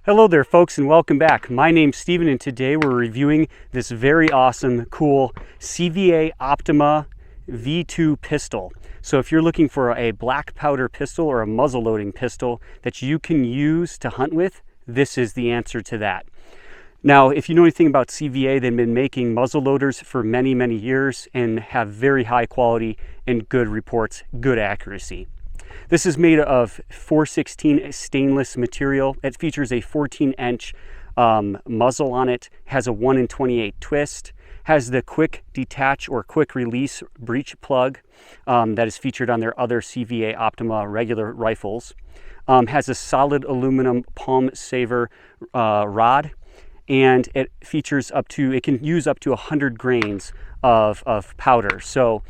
Hello there folks and welcome back. My name's Steven and today we're reviewing this very awesome, cool CVA Optima V2 Pistol. So if you're looking for a black powder pistol or a muzzle loading pistol that you can use to hunt with, this is the answer to that. Now, if you know anything about CVA, they've been making muzzle loaders for many, many years and have very high quality and good reports, good accuracy. This is made of 416 stainless material. It features a 14-inch muzzle on it, has a 1 in 28 twist, has the quick detach or quick release breech plug that is featured on their other CVA Optima regular rifles, has a solid aluminum palm saver rod, and it features it can use up to 100 grains of powder. So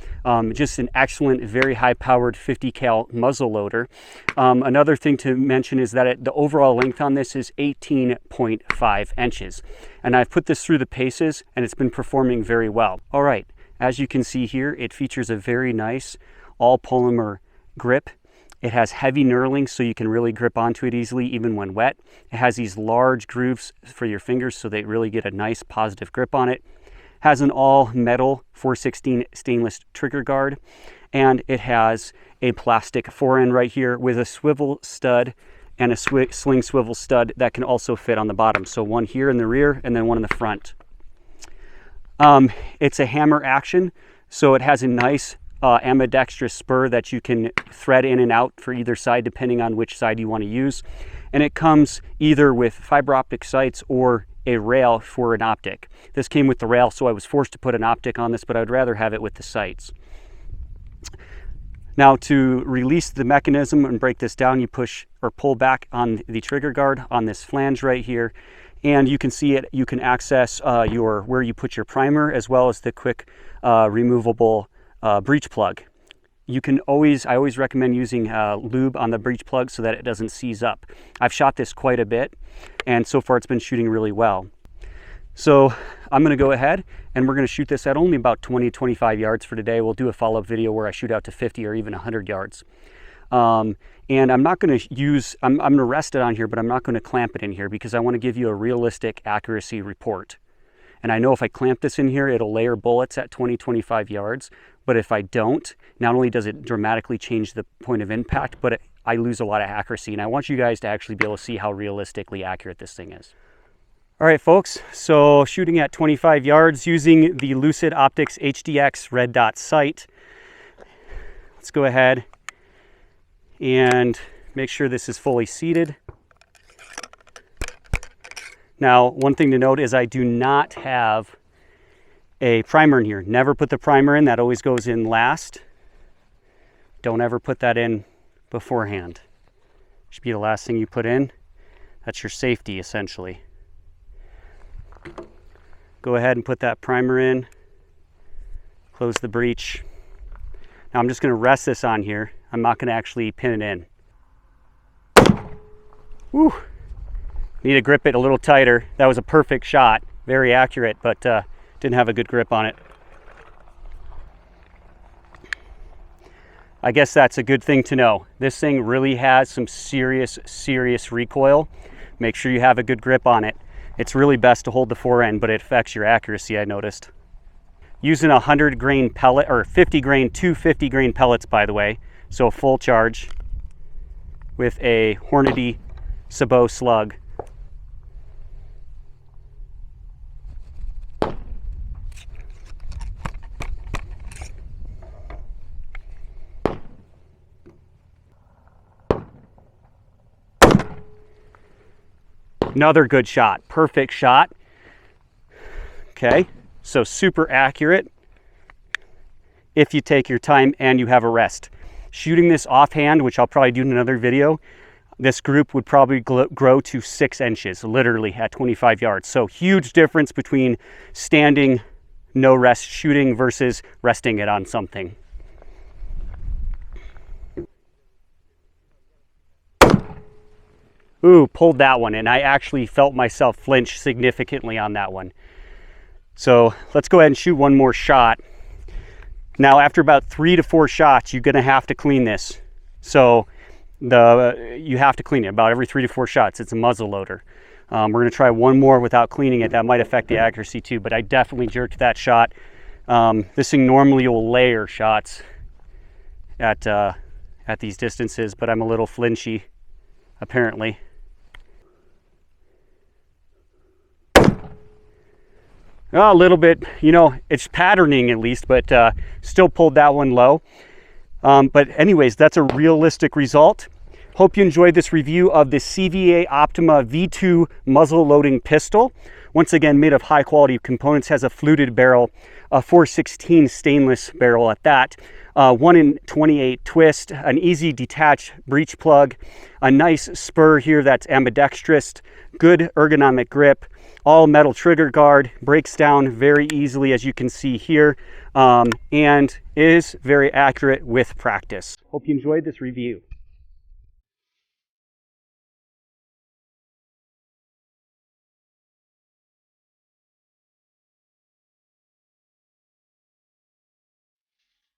just an excellent, very high powered 50 cal muzzle loader. Another thing to mention is that the overall length on this is 18.5 inches. And I've put this through the paces and it's been performing very well. All right, as you can see here, it features a very nice all polymer grip. It has heavy knurling so you can really grip onto it easily even when wet. It has these large grooves for your fingers so they really get a nice positive grip on it. Has an all metal 416 stainless trigger guard, and it has a plastic forend right here with a swivel stud and a sling swivel stud that can also fit on the bottom. So one here in the rear and then one in the front. It's a hammer action, so it has a nice ambidextrous spur that you can thread in and out for either side depending on which side you want to use. And it comes either with fiber optic sights or a rail for an optic. This came with the rail, so I was forced to put an optic on this, but I'd rather have it with the sights. Now, to release the mechanism and break this down, you push or pull back on the trigger guard on this flange right here, and you can see it. You can access where you put your primer as well as the quick removable breech plug. I always recommend using lube on the breech plug so that it doesn't seize up. I've shot this quite a bit, and so far it's been shooting really well. So I'm going to go ahead and we're going to shoot this at only about 20-25 yards for today. We'll do a follow-up video where I shoot out to 50 or even 100 yards. And I'm not going to I'm going to rest it on here, but I'm not going to clamp it in here because I want to give you a realistic accuracy report. And I know if I clamp this in here, it'll layer bullets at 20-25 yards. But if I don't, not only does it dramatically change the point of impact, but I lose a lot of accuracy. And I want you guys to actually be able to see how realistically accurate this thing is. All right, folks, so shooting at 25 yards using the Lucid Optics HDX red dot sight. Let's go ahead and make sure this is fully seated. Now, one thing to note is I do not have a primer in here. Never put the primer in. That always goes in last. Don't ever put that in beforehand. Should be the last thing you put in. That's your safety, essentially. Go ahead and put that primer in. Close the breech. Now I'm just going to rest this on here. I'm not going to actually pin it in. Woo! Need to grip it a little tighter. That was a perfect shot. Very accurate, but didn't have a good grip on it. I guess that's a good thing to know. This thing really has some serious recoil. Make sure you have a good grip on it. It's really best to hold the forend, but it affects your accuracy, I noticed. Using 100 grain pellet, or 50 grain, 250 grain pellets, by the way. So a full charge with a Hornady sabot slug. Another good shot, perfect shot. Okay, so super accurate if you take your time and you have a rest. Shooting this offhand, which I'll probably do in another video, this group would probably grow to 6 inches, literally at 25 yards. So huge difference between standing, no rest shooting versus resting it on something. Ooh, pulled that one, and I actually felt myself flinch significantly on that one. So let's go ahead and shoot one more shot. Now, after about 3 to 4 shots, you're gonna have to clean this. So you have to clean it about every 3 to 4 shots. It's a muzzle loader. We're going to try one more without cleaning it. That might affect the accuracy too, but I definitely jerked that shot. This thing normally will layer shots at these distances, but I'm a little flinchy, apparently. A little bit, you know, it's patterning at least, but still pulled that one low. But anyways, that's a realistic result. Hope you enjoyed this review of the CVA Optima V2 muzzle loading pistol. Once again, made of high quality components, has a fluted barrel, a 416 stainless barrel at that, 1 in 28 twist, an easy detached breech plug, a nice spur here that's ambidextrous, good ergonomic grip, all metal trigger guard, breaks down very easily as you can see here, and is very accurate with practice. Hope you enjoyed this review.